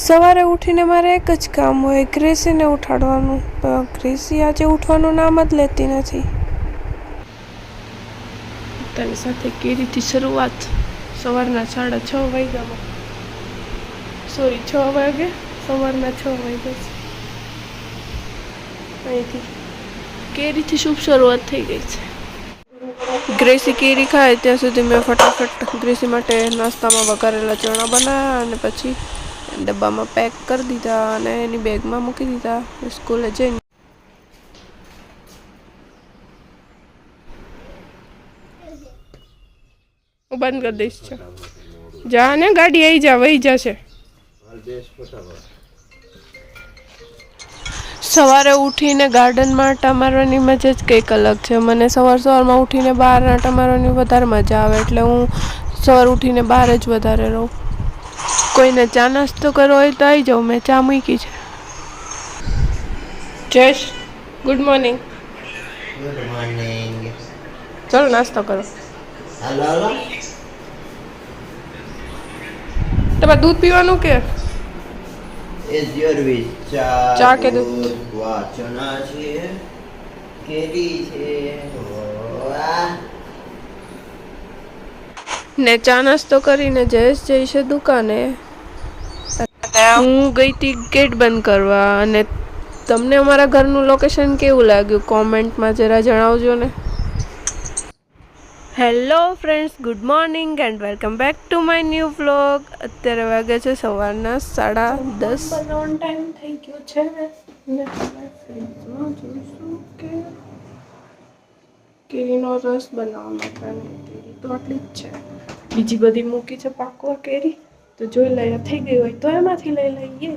સવારે ઉઠીને મારે એક જ કામ હોય, ગ્રેસીને ઉઠાડવાનું. પણ ગ્રેસી આજે ઉઠવાનું નામ જ લેતી નથી. તારી સાથે કેરીથી શરૂઆત સવારના 6:30 વાગ્યામાં. સોરી, 6 વાગે, સવારના 6 વાગ્યા છે. અહીંથી કેરીથી શુભ શરૂઆત થઈ ગઈ છે. ગ્રેસી કેરી ખાય ત્યાં સુધી મેં ફટાફટ ગ્રેસી માટે નાસ્તામાં વઘારેલા ચણા બનાવ્યા અને પછી ડબ્બામાં પેક કરી દીધા અને એની બેગમાં મૂકી દીધા. સ્કૂલે જઈને હું બંધ કરી દઈશ. જા ને, ગાડી આવી જા, વહી જશે. સવારે ઉઠીને ગાર્ડનમાં આંટા મારવાની મજા જ કંઈક અલગ છે. મને સવારમાં ઉઠીને બહાર આંટા મારવાની વધારે મજા આવે, એટલે હું સવાર ઉઠીને બહાર જ વધારે રહું. કોઈને ચા નાસ્તો કરવો હોય તો આવી જાઉં, મેં ચા મૂકી છે. Jayesh, good morning. Good morning. ચલો નાસ્તો કરો. હાલો હાલો. તમારે દૂધ પીવાનું કે ઇઝ યોર વિશ. ચા કે દૂધ? ચણા છે, કેરી છે. વાહ. ને ચા નાસ્તો કરીને જયેશ જઈશે દુકાને. હું ગઈ હતી ગેટ બંધ કરવા. અને તમને અમારા ઘરનું લોકેશન કેવું લાગ્યું કોમેન્ટમાં જરા જણાવજો ને. Hello friends, good morning and welcome back to my new vlog. અત્યારે વાગે છે સવારના 10:30. બનાવવાનો ટાઈમ થઈ ગયો છે. કે કેરીનો રસ બનાવવા માટે કેરી તો આટલી જ છે, બીજી બધી મૂકી છે પાકવા કેરી. તો જોઈ લઈએ, થઈ ગઈ હોય તો એમાંથી લઈ લઈએ.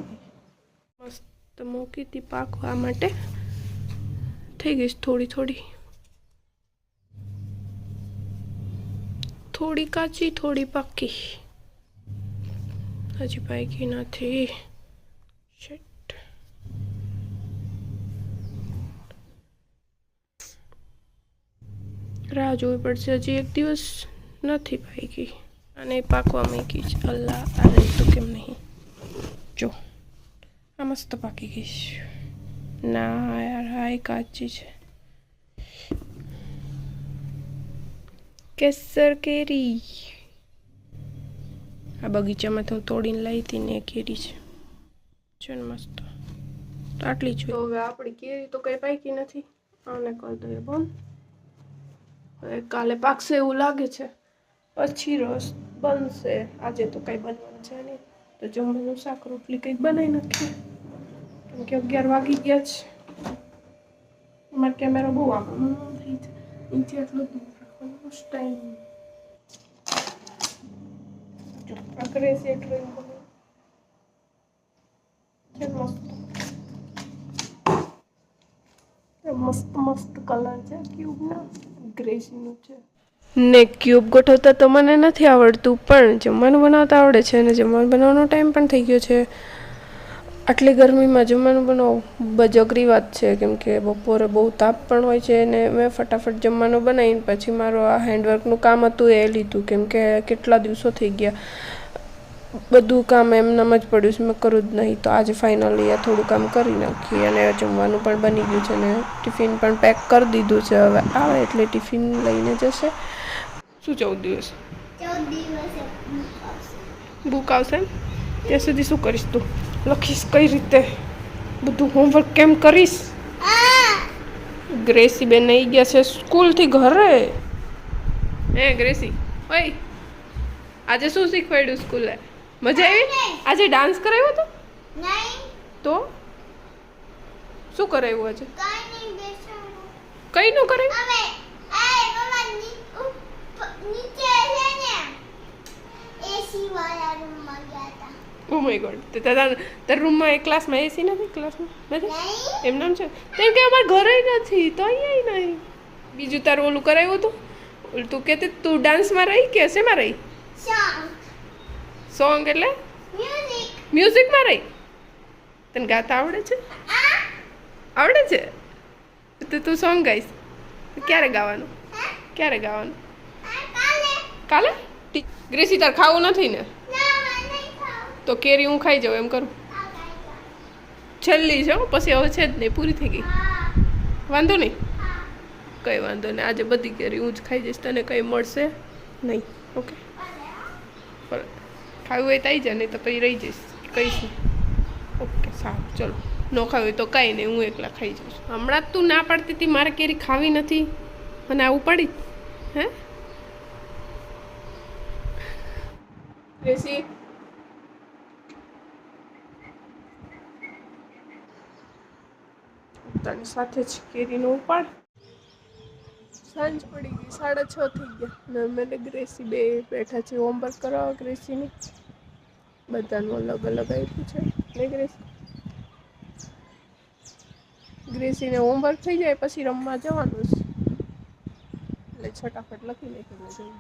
મસ્ત મૂકી હતી પાકવા માટે, થઈ ગઈ થોડી થોડી, થોડી કાચી થોડી પાકી. હજી પાકી નથી. શિટ. રાહ જોવી પડશે, હજી એક દિવસ નથી પાકી અને પાકવા મૂકી છે. અલ્લાહ, આ તો કેમ નહીં? જો આ મસ્ત પાકી ગઈ. ના યાર, હાય કાચી છે. કેસર કેરી આ બગીચામાંથી હું તોડીને લાવી હતી ને, એ કેરી છે ને મસ્ત. તો આટલી જ. હવે આપણી કેરી તો કઈ પાકી નથી. આને કરી દઈએ બંધ. હવે કાલે પાકશે એવું લાગે છે, પછી રસ બનશે. આજે તો કઈ બનવાનું છે નહીં, તો જમવાનું શાક રોટલી કંઈક બનાવી નાખીએ, કેમ કે 11 વાગી ગયા છે. અમારો કેમેરો બહુ આમ થઈ છે, નીચે એટલો દૂર રાખવાનો ટાઈમ. જો આખરે સેટ રહ્યું છે. મસ્ત મસ્ત કલર છે ક્યુબના. ગ્રેસીનું છે ને. ક્યુબ ગોઠવતા તો મને નથી આવડતું, પણ જમવાનું બનાવતા આવડે છે. અને જમવાનું બનાવવાનો ટાઈમ પણ થઈ ગયો છે. આટલી ગરમીમાં જમવાનું બનાવવું બજગરી વાત છે, કેમ કે બપોરે બહુ તાપ પણ હોય છે. અને મેં ફટાફટ જમવાનું બનાવીને પછી મારું આ હેન્ડવર્કનું કામ હતું એ લીધું, કેમ કે કેટલા દિવસો થઈ ગયા બધું કામ એમનામ જ પડ્યું છે, મેં કરું જ નહીં. તો આજે ફાઇનલી આ થોડું કામ કરી નાખીએ. અને જમવાનું પણ બની ગયું છે ને ટિફિન પણ પેક કરી દીધું છે. હવે આવે એટલે ટિફિન લઈને જશે. શું 14 દિવસ? 14 દિવસે બુક આવશે. ત્યાં સુધી શું કરીશ તું? લખીશ કઈ રીતે? બધું હોમવર્ક કેમ કરીશ? ગ્રેસી બેન આવી ગયા છે સ્કૂલથી ઘરે. હે ગ્રેસી, ઓય આજે શું શીખવાડ્યું સ્કૂલે? મજા આવી? આજે ડાન્સ કરાવ્યો તો? નહીં. તો શું કરાવ્યું આજે? કાઈ નહીં, બેસાડો. કઈ નું કરાવ્યું? હવે મમ્મા નીચે છે ને એસી વાળા રૂમમાં ગયા હતા. Oh my God. તો તારા રૂમમાં એક ક્લાસમાં એસી નથી? ક્લાસમાં નથી? નહીં. એમ નામ છે તેમ કે અમારે ઘરે નથી તો અહીંયા નહીં. બીજું તારું ઓલું કરાવ્યું હતું? ઓલું તું કહેતી તું ડાન્સમાં રહી કે શેમાં રહી? સોંગ. સોંગ એટલે મ્યુઝિક. મ્યુઝિકમાં રહી? તને ગાતા આવડે છે? આવડે છે? તો તું સોંગ ગાઈશ. ક્યારે ગાવાનું? ક્યારે ગાવાનું? કાલે. કાલે? ગ્રેસી તાર ખાવું નથી ને? ના, નહીં ખાવ. તો કેરી હું ખાઈ જાઉં એમ કરું. છેલ્લી છે હો, પછી હવે છે જ નહીં, પૂરી થઈ ગઈ. વાંધો નહીં, કંઈ વાંધો નહીં. આજે બધી કેરી હું જ ખાઈ જઈશ, તને કંઈ મળશે નહીં. ઓકે, બરાબર. ખાવું હોય તો આવી જાય, નહીં તો પછી રહી જઈશ, કહીશ નહીં. ઓકે સારું, ચલો. ન ખાવું હોય તો કાંઈ નહીં, હું એકલા ખાઈ જઈશ. હમણાં જ તું ના પાડતી હતી મારે કેરી ખાવી નથી અને આવું પડી. હે રેસી, તારી સાથે જ કેરીનો ઉપાડ. સાંજ પડી ગઈ, 6:30 થઈ ગયા ને મેં ગ્રેસી બે બેઠા છે હોમવર્ક કરાવવા. ગ્રેસીની બધાનું અલગ અલગ આપ્યું છે ને ગ્રેસીને હોમવર્ક થઈ જાય પછી રમવા જવાનું છે, એટલે છટાફટ લખી નાખ્યું.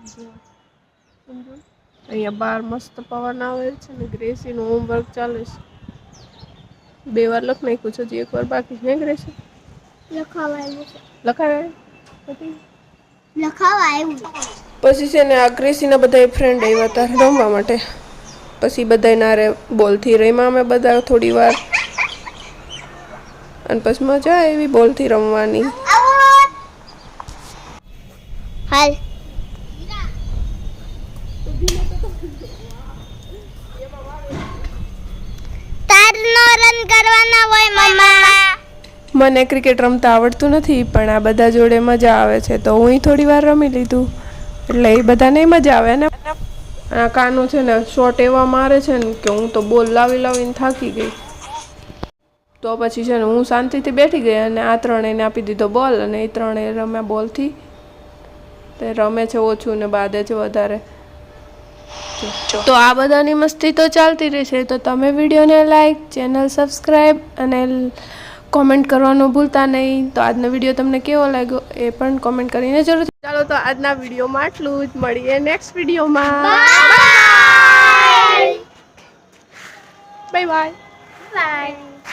અહીંયા બહાર મસ્ત પવન આવે છે ને ગ્રેસીનું હોમવર્ક ચાલે છે. 2 વાર લખ નાખ્યું છે, હજી 1 વાર બાકી છે. ગ્રેસી લખાવાયું છે. લખાવે લખાવાયું. પછી છે ને આ ગ્રેસીના બધા ફ્રેન્ડ આવ્યા હતા રમવા માટે. પછી બધા નારે બોલથી રમ્યા અમે બધા થોડી વાર, અને પછી મજા આવી બોલથી રમવાની. હાલ તારનો રન કરવાના હોય મમ્મા. મને ક્રિકેટ રમતા આવડતું નથી, પણ આ બધા જોડે મજા આવે છે તો હું થોડી વાર રમી લીધું, એટલે એ બધાને મજા આવે ને. આ કાનું છે ને શોટ એવા મારે છે ને કે હું તો બોલ લાવીને થાકી ગઈ. તો પછી છે ને હું શાંતિથી બેઠી ગઈ અને આ ત્રણેયને આપી દીધો બોલ, અને એ ત્રણેય રમ્યા બોલથી. તે રમે છે ઓછું ને બાદે છે વધારે. તો આ બધાની મસ્તી તો ચાલતી રહેશે. તો તમે વિડીયોને લાઈક, ચેનલ સબસ્ક્રાઈબ અને કોમેન્ટ કરવાનું ભૂલતા નહીં. તો આજનો વિડીયો તમને કેવો લાગ્યો એ પણ કોમેન્ટ કરીને જરૂર. ચાલો તો આજના વિડીયોમાં આટલું જ. મળીએ નેક્સ્ટ વિડીયોમાં. Bye bye. બાય.